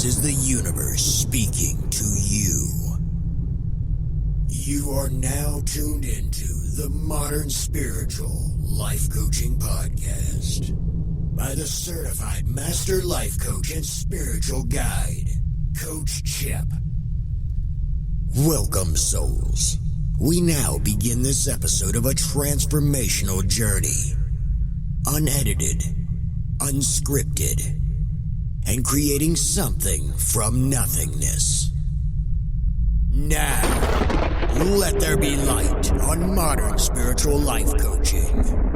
This is the universe speaking to you. You are now tuned into the Modern Spiritual Life Coaching Podcast by the certified master life coach and spiritual guide, Coach Chip. Welcome, souls. We now begin this episode of a transformational journey. Unedited, unscripted, and creating something from nothingness. Now, let there be light on Modern Spiritual Life Coaching.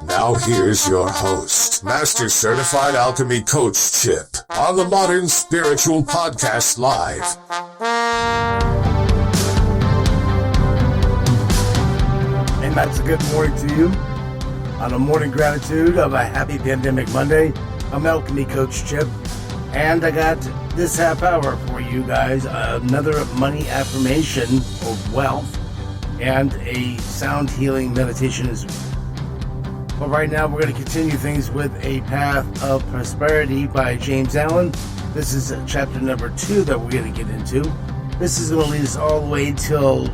Now here's your host, Master Certified Alchemy Coach Chip, on the Modern Spiritual Podcast Live. And that's a good morning to you. On a morning gratitude of a happy Pandemic Monday, I'm Alchemy Coach Chip, and I got this half hour for you guys, another money affirmation of wealth and a sound healing meditation as well. But right now we're going to continue things with A Path of Prosperity by James Allen. This is chapter number 2 that we're going to get into. This is going to lead us all the way till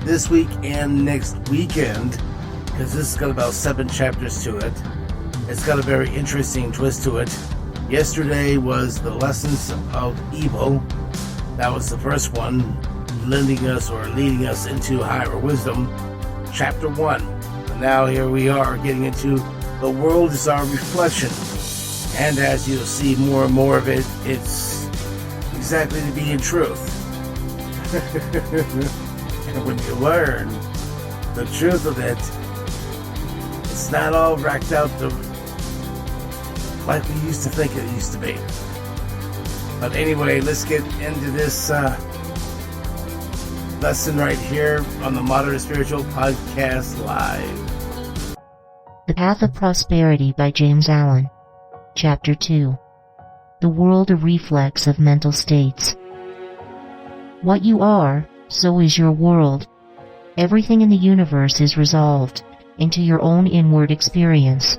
this week and next weekend, because this has got about 7 chapters to it. It's got a very interesting twist to it. Yesterday was the lessons of evil. That was the first one, leading us into higher wisdom, chapter 1. And now here we are getting into the world is our reflection. And as you'll see more and more of it, it's exactly to be in truth. And when you learn the truth of it, it's not all racked out like we used to think it used to be. But anyway, let's get into this lesson right here on the Modern Spiritual Podcast Live. The Path of Prosperity by James Allen. Chapter 2. The World a Reflex of Mental States. What you are, so is your world. Everything in the universe is resolved into your own inward experience.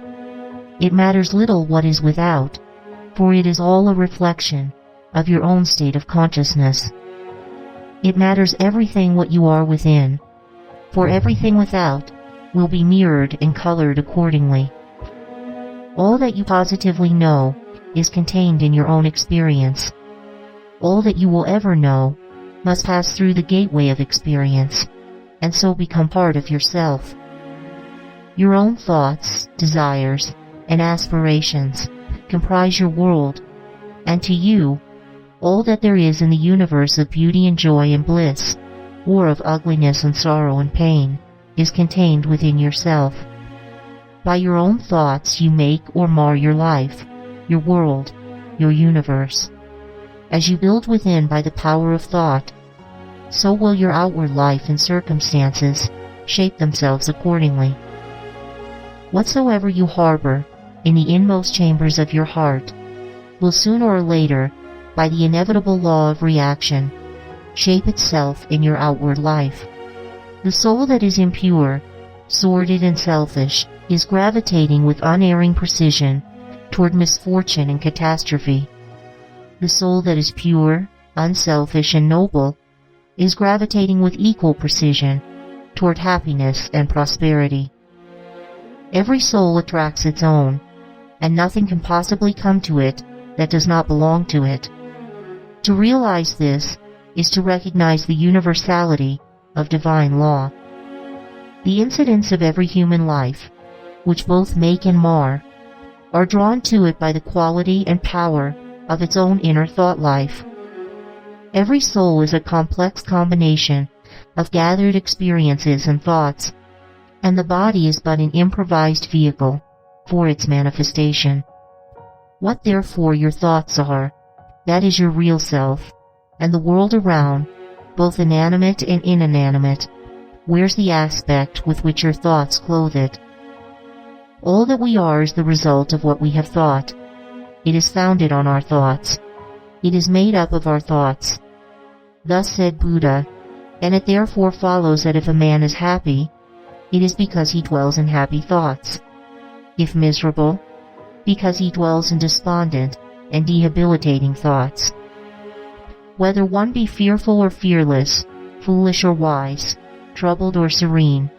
It matters little what is without, for it is all a reflection of your own state of consciousness. It matters everything what you are within, for everything without will be mirrored and colored accordingly. All that you positively know is contained in your own experience. All that you will ever know must pass through the gateway of experience, and so become part of yourself. Your own thoughts, desires, and aspirations comprise your world, and to you, all that there is in the universe of beauty and joy and bliss, or of ugliness and sorrow and pain, is contained within yourself. By your own thoughts you make or mar your life, your world, your universe. As you build within by the power of thought, so will your outward life and circumstances shape themselves accordingly. Whatsoever you harbor in the inmost chambers of your heart will sooner or later, by the inevitable law of reaction, shape itself in your outward life. The soul that is impure, sordid and selfish is gravitating with unerring precision toward misfortune and catastrophe. The soul that is pure, unselfish, and noble is gravitating with equal precision toward happiness and prosperity. Every soul attracts its own, and nothing can possibly come to it that does not belong to it. To realize this is to recognize the universality of divine law. The incidents of every human life, which both make and mar, are drawn to it by the quality and power of its own inner thought life. Every soul is a complex combination of gathered experiences and thoughts, and the body is but an improvised vehicle for its manifestation. What therefore your thoughts are, that is your real self, and the world around, both inanimate and inanimate, wears the aspect with which your thoughts clothe it. All that we are is the result of what we have thought. It is founded on our thoughts. It is made up of our thoughts. Thus said Buddha, and it therefore follows that if a man is happy, it is because he dwells in happy thoughts. If miserable, because he dwells in despondent and debilitating thoughts. Whether one be fearful or fearless, foolish or wise, troubled or serene,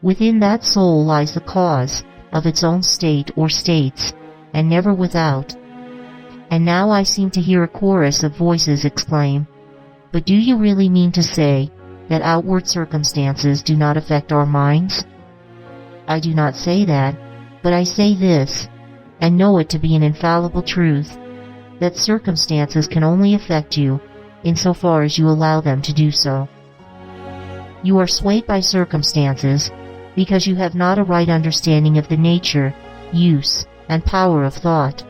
within that soul lies the cause of its own state or states, and never without. And now I seem to hear a chorus of voices exclaim, "But do you really mean to say that outward circumstances do not affect our minds?" I do not say that, but I say this, and know it to be an infallible truth, that circumstances can only affect you insofar as you allow them to do so. You are swayed by circumstances because you have not a right understanding of the nature, use, and power of thought.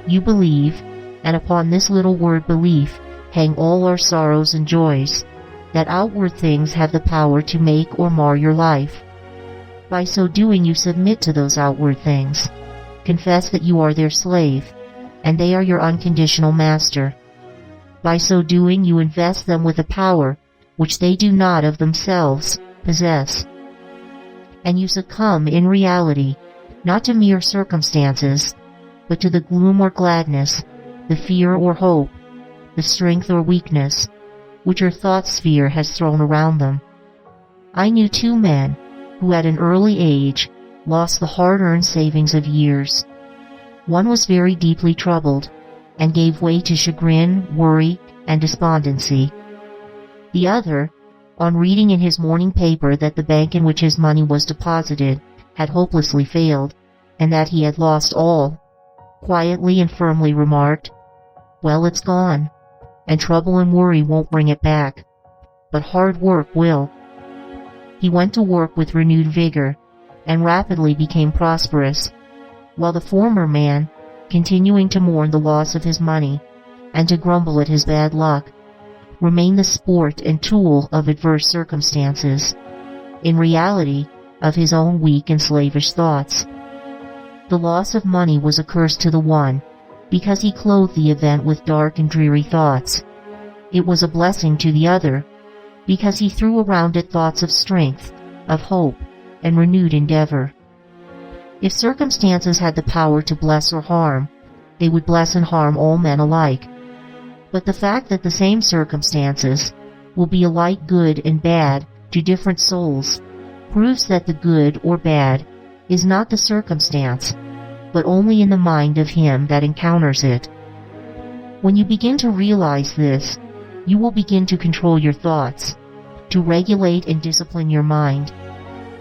You believe, and upon this little word belief hang all our sorrows and joys, that outward things have the power to make or mar your life, By so doing, you submit to those outward things. Confess that you are their slave, and they are your unconditional master. By so doing, you invest them with a power which they do not of themselves possess. And you succumb in reality, not to mere circumstances, but to the gloom or gladness, the fear or hope, the strength or weakness, which your thought sphere has thrown around them. I knew 2 men who at an early age lost the hard-earned savings of years. One was very deeply troubled, and gave way to chagrin, worry, and despondency. The other, on reading in his morning paper that the bank in which his money was deposited had hopelessly failed, and that he had lost all, quietly and firmly remarked, "Well, it's gone, and trouble and worry won't bring it back, but hard work will." He went to work with renewed vigor, and rapidly became prosperous, while the former man, continuing to mourn the loss of his money, and to grumble at his bad luck, remained the sport and tool of adverse circumstances, in reality of his own weak and slavish thoughts. The loss of money was a curse to the one, because he clothed the event with dark and dreary thoughts. It was a blessing to the other, because he threw around it thoughts of strength, of hope, and renewed endeavor. If circumstances had the power to bless or harm, they would bless and harm all men alike. But the fact that the same circumstances will be alike good and bad to different souls proves that the good or bad is not the circumstance, but only in the mind of him that encounters it. When you begin to realize this, you will begin to control your thoughts, to regulate and discipline your mind,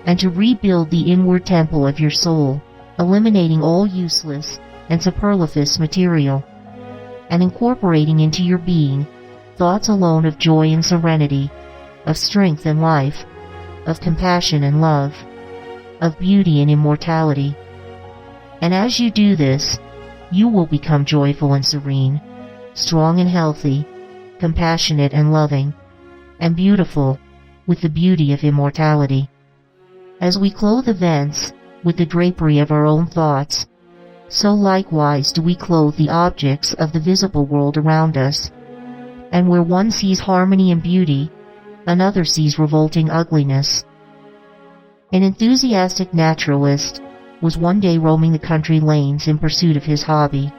and to rebuild the inward temple of your soul, eliminating all useless and superfluous material, and incorporating into your being thoughts alone of joy and serenity, of strength and life, of compassion and love, of beauty and immortality. And as you do this, you will become joyful and serene, strong and healthy, compassionate and loving, and beautiful with the beauty of immortality. As we clothe events with the drapery of our own thoughts, so likewise do we clothe the objects of the visible world around us. And where one sees harmony and beauty, another sees revolting ugliness. An enthusiastic naturalist was one day roaming the country lanes in pursuit of his hobby,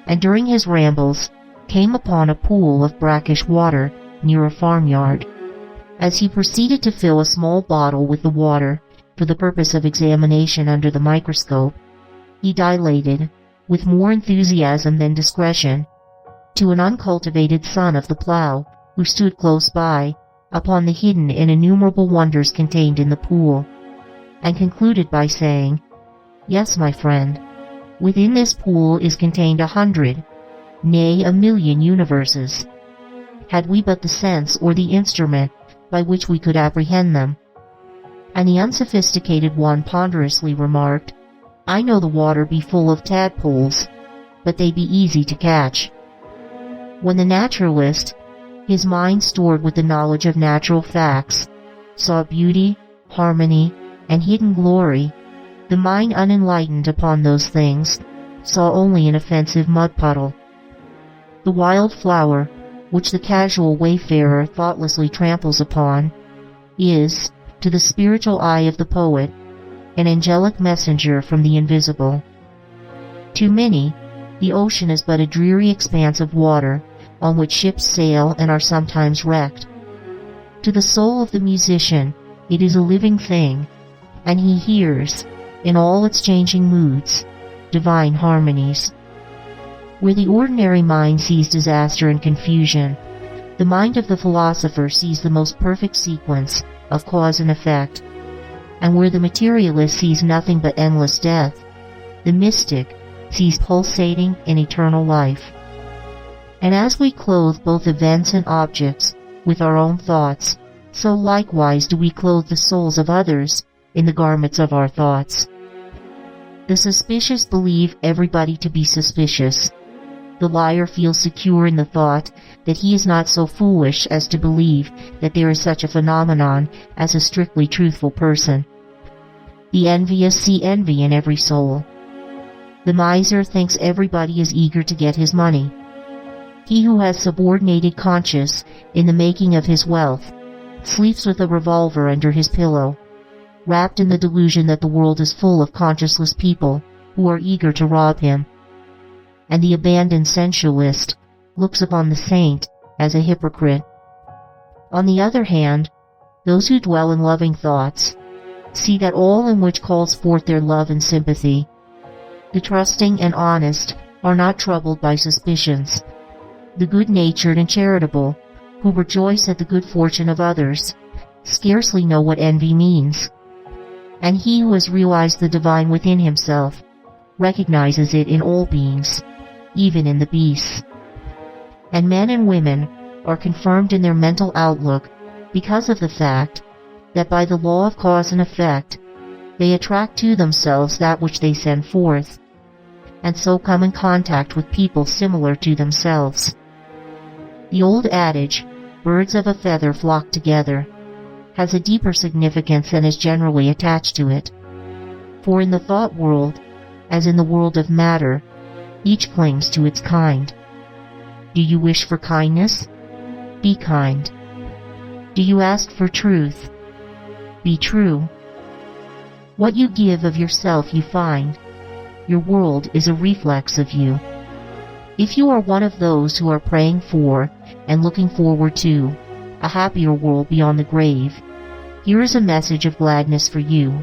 and during his rambles came upon a pool of brackish water near a farmyard. As he proceeded to fill a small bottle with the water for the purpose of examination under the microscope, he dilated, with more enthusiasm than discretion, to an uncultivated son of the plough who stood close by, upon the hidden and innumerable wonders contained in the pool, and concluded by saying, "Yes, my friend, within this pool is contained 100, nay, 1,000,000 universes, had we but the sense or the instrument by which we could apprehend them." And the unsophisticated one ponderously remarked, "I know the water be full of tadpoles, but they be easy to catch." When the naturalist, his mind stored with the knowledge of natural facts, saw beauty, harmony, and hidden glory, the mind unenlightened upon those things saw only an offensive mud puddle. The wild flower, which the casual wayfarer thoughtlessly tramples upon, is, to the spiritual eye of the poet, an angelic messenger from the invisible. To many, the ocean is but a dreary expanse of water on which ships sail and are sometimes wrecked. To the soul of the musician, it is a living thing, and he hears, in all its changing moods, divine harmonies. Where the ordinary mind sees disaster and confusion, the mind of the philosopher sees the most perfect sequence of cause and effect. And where the materialist sees nothing but endless death, the mystic sees pulsating and eternal life. And as we clothe both events and objects with our own thoughts, so likewise do we clothe the souls of others in the garments of our thoughts. The suspicious believe everybody to be suspicious. The liar feels secure in the thought that he is not so foolish as to believe that there is such a phenomenon as a strictly truthful person. The envious see envy in every soul. The miser thinks everybody is eager to get his money. He who has subordinated conscience in the making of his wealth sleeps with a revolver under his pillow, wrapped in the delusion that the world is full of conscienceless people who are eager to rob him. And the abandoned sensualist looks upon the saint as a hypocrite. On the other hand, those who dwell in loving thoughts see that all in which calls forth their love and sympathy. The trusting and honest are not troubled by suspicions. The good-natured and charitable, who rejoice at the good fortune of others, scarcely know what envy means. And he who has realized the divine within himself recognizes it in all beings, even in the beasts. And men and women are confirmed in their mental outlook because of the fact that by the law of cause and effect, they attract to themselves that which they send forth, and so come in contact with people similar to themselves. The old adage, birds of a feather flock together, has a deeper significance than is generally attached to it. For in the thought world, as in the world of matter, each clings to its kind. Do you wish for kindness? Be kind. Do you ask for truth? Be true. What you give of yourself you find. Your world is a reflex of you. If you are one of those who are praying for and looking forward to a happier world beyond the grave, here is a message of gladness for you.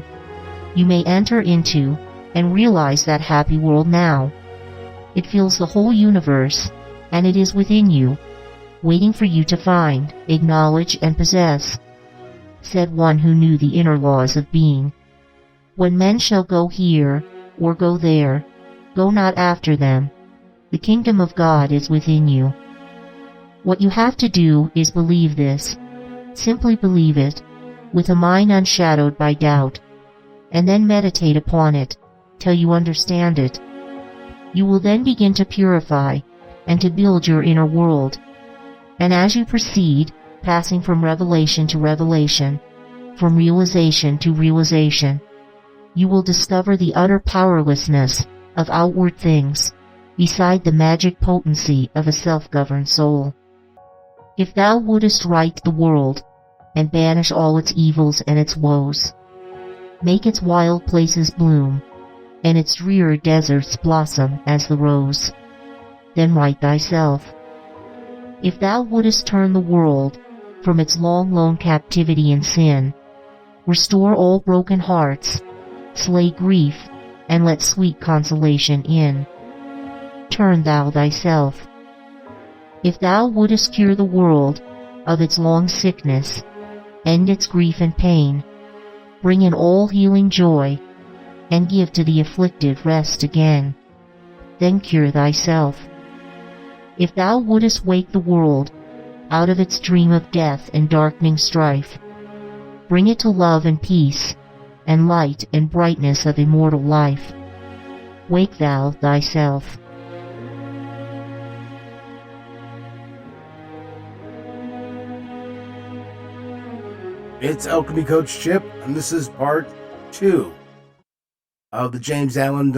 You may enter into and realize that happy world now. It fills the whole universe, and it is within you, waiting for you to find, acknowledge, and possess, said one who knew the inner laws of being. When men shall go here or go there, go not after them. The kingdom of God is within you. What you have to do is believe this. Simply believe it, with a mind unshadowed by doubt, and then meditate upon it till you understand it. You will then begin to purify and to build your inner world. And as you proceed, passing from revelation to revelation, from realization to realization, you will discover the utter powerlessness of outward things beside the magic potency of a self-governed soul. If thou wouldest right the world and banish all its evils and its woes, make its wild places bloom and its drear deserts blossom as the rose, then right thyself. If thou wouldest turn the world from its long lone captivity in sin, restore all broken hearts, slay grief, and let sweet consolation in, turn thou thyself. If thou wouldest cure the world of its long sickness, end its grief and pain, bring in all healing joy, and give to the afflicted rest again, then cure thyself. If thou wouldest wake the world out of its dream of death and darkening strife, bring it to love and peace, and light and brightness of immortal life. Wake thou thyself. It's Alchemy Coach Chip, and this is part 2 of the James Allen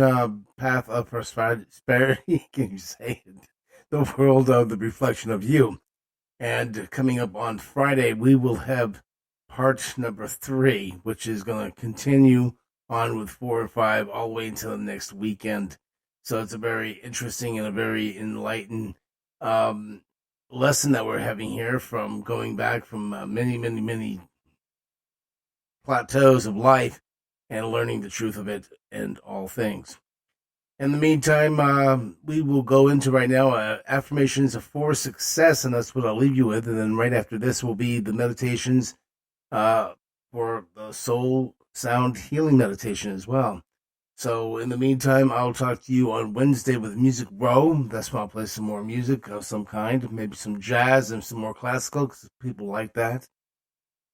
Path of Prosperity. Can you say it? The world of the reflection of you. And coming up on Friday, we will have part number 3, which is going to continue on with 4 and 5 all the way until the next weekend. So it's a very interesting and a very enlightened lesson that we're having here, from going back from many plateaus of life and learning the truth of it and all things. In the meantime, we will go into right now affirmations for success, and that's what I'll leave you with. And then right after this will be the meditations for the soul sound healing meditation as well. So in the meantime, I'll talk to you on Wednesday with Music Row. That's when I'll play some more music of some kind, maybe some jazz and some more classical, because people like that.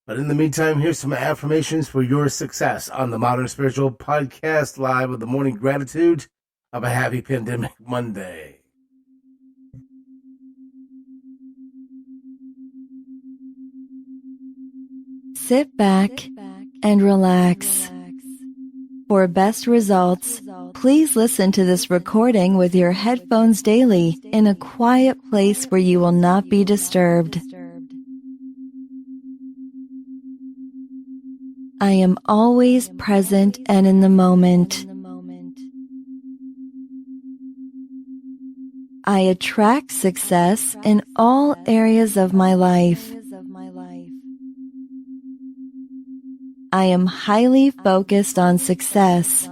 But in the meantime, here's some affirmations for your success on the Modern Spiritual Podcast, live with the morning gratitude of a happy pandemic Monday. Sit back and relax. For best results, please listen to this recording with your headphones daily in a quiet place where you will not be disturbed. I am always present and in the moment. I attract success in all areas of my life. I am highly focused on success.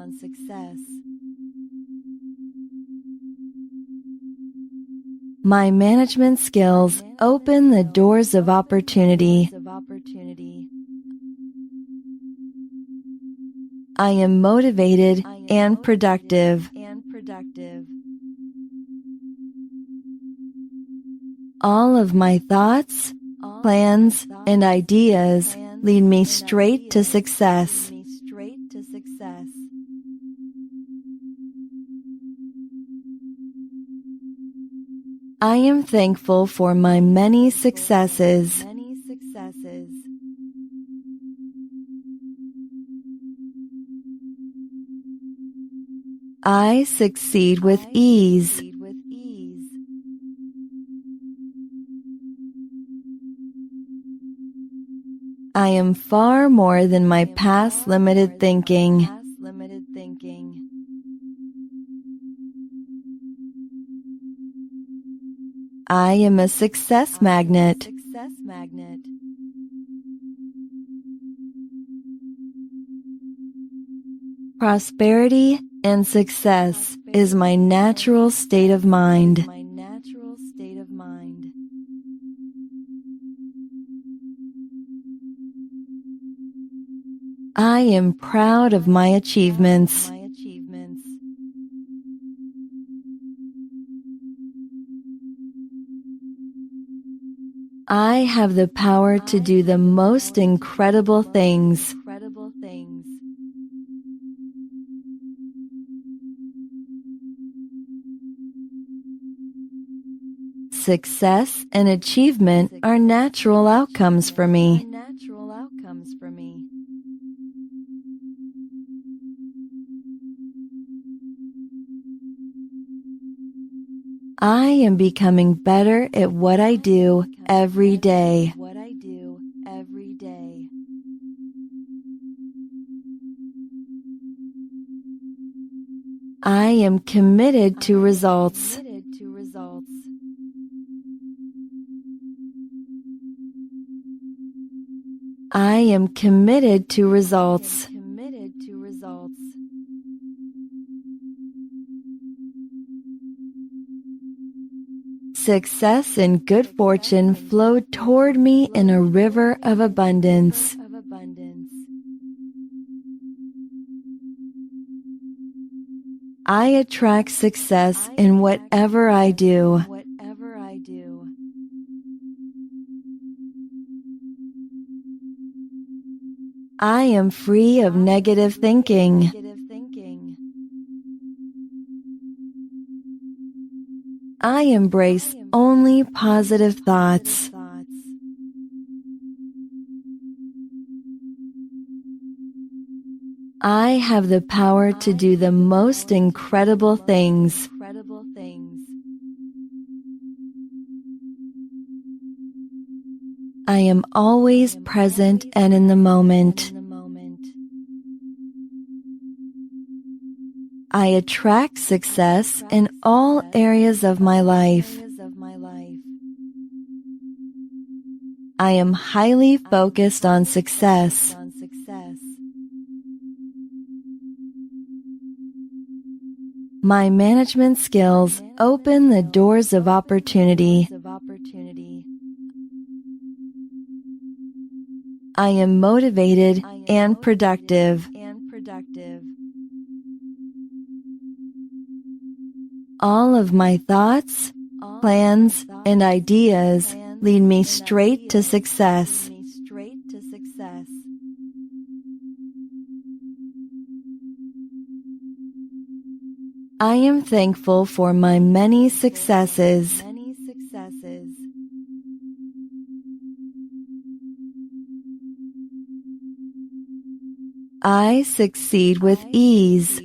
My management skills open the doors of opportunity. I am motivated and productive. All of my thoughts, plans, and ideas lead me straight to success. I am thankful for my many successes. I succeed with ease. I am far more than my past limited thinking. I am a success magnet. Prosperity and success is my natural state of mind. I am proud of my achievements. I have the power to do the most incredible things. Success and achievement are natural outcomes for me. I am becoming better at what I do every day. I am committed to results. I am committed to results. Success and good fortune flow toward me in a river of abundance. I attract success in whatever I do. I am free of negative thinking. I embrace only positive thoughts. I have the power to do the most incredible things. I am always present and in the moment. I attract success in all areas of my life. I am highly focused on success. My management skills open the doors of opportunity. I am motivated and productive. All of my thoughts, plans, and ideas lead me straight to success. I am thankful for my many successes. I succeed with ease.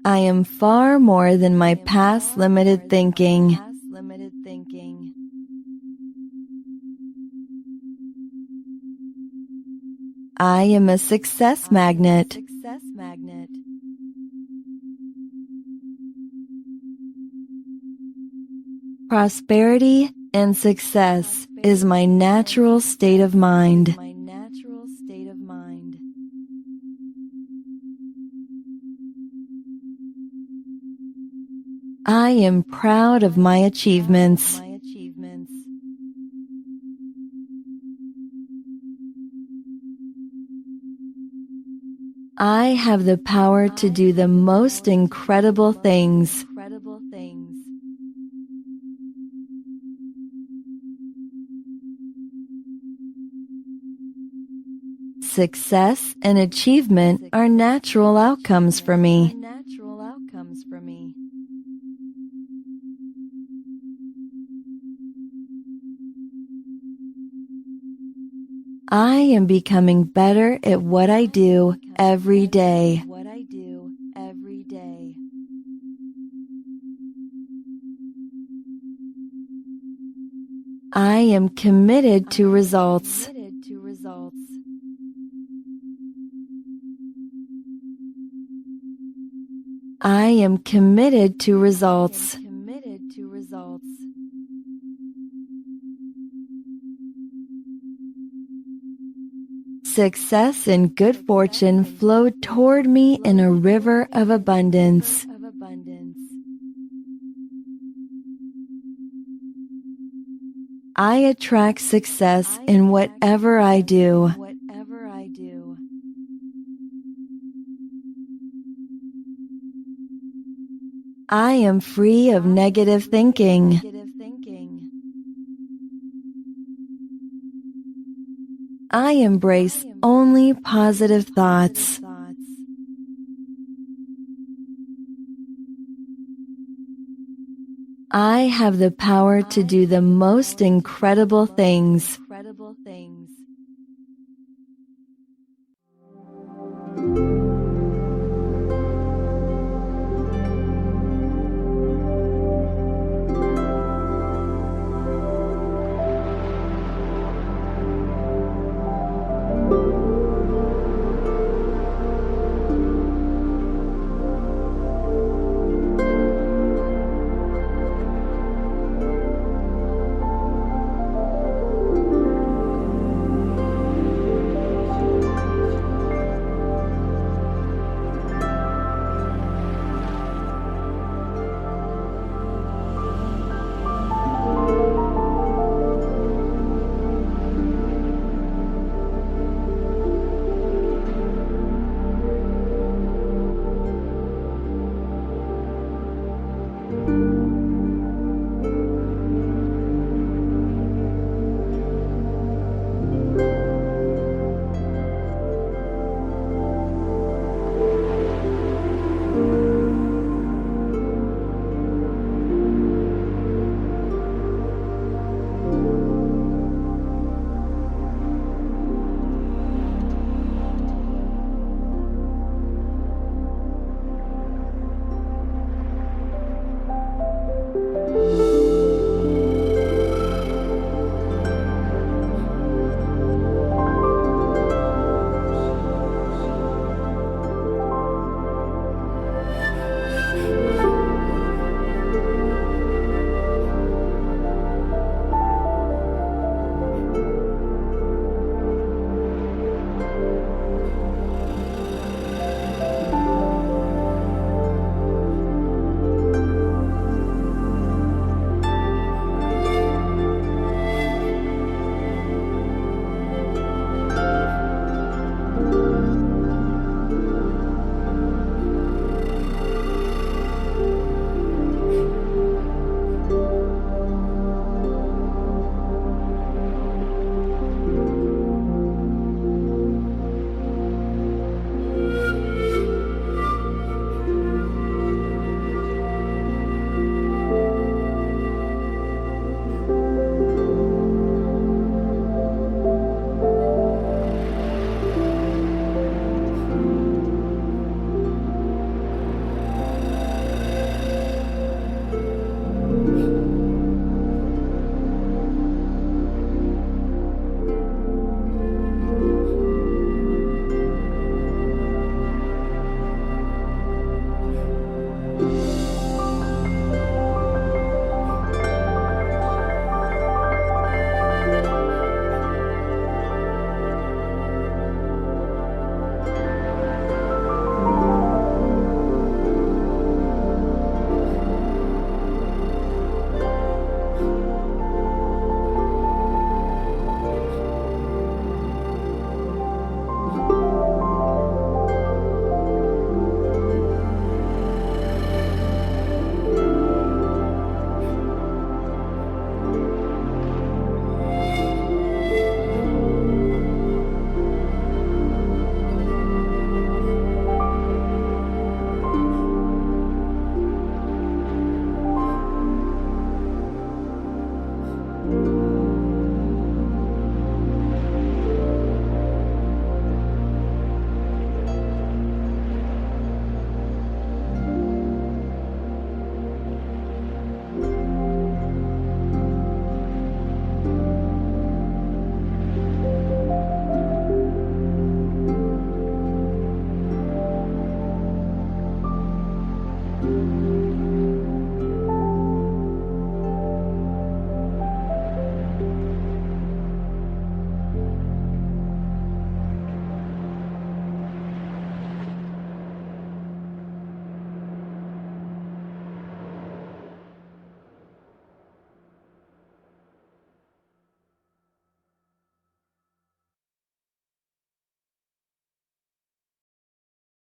I am far more than my past limited thinking. I am a success magnet. Prosperity and success is my natural state of mind. I am proud of my achievements. I have the power to do the most incredible things. Success and achievement are natural outcomes for me. I am becoming better at what I do every day. I am committed to results. I am committed to results. Success and good fortune flow toward me in a river of abundance. I attract success in whatever I do. I am free of negative thinking. I embrace only positive thoughts. I have the power to do the most incredible things.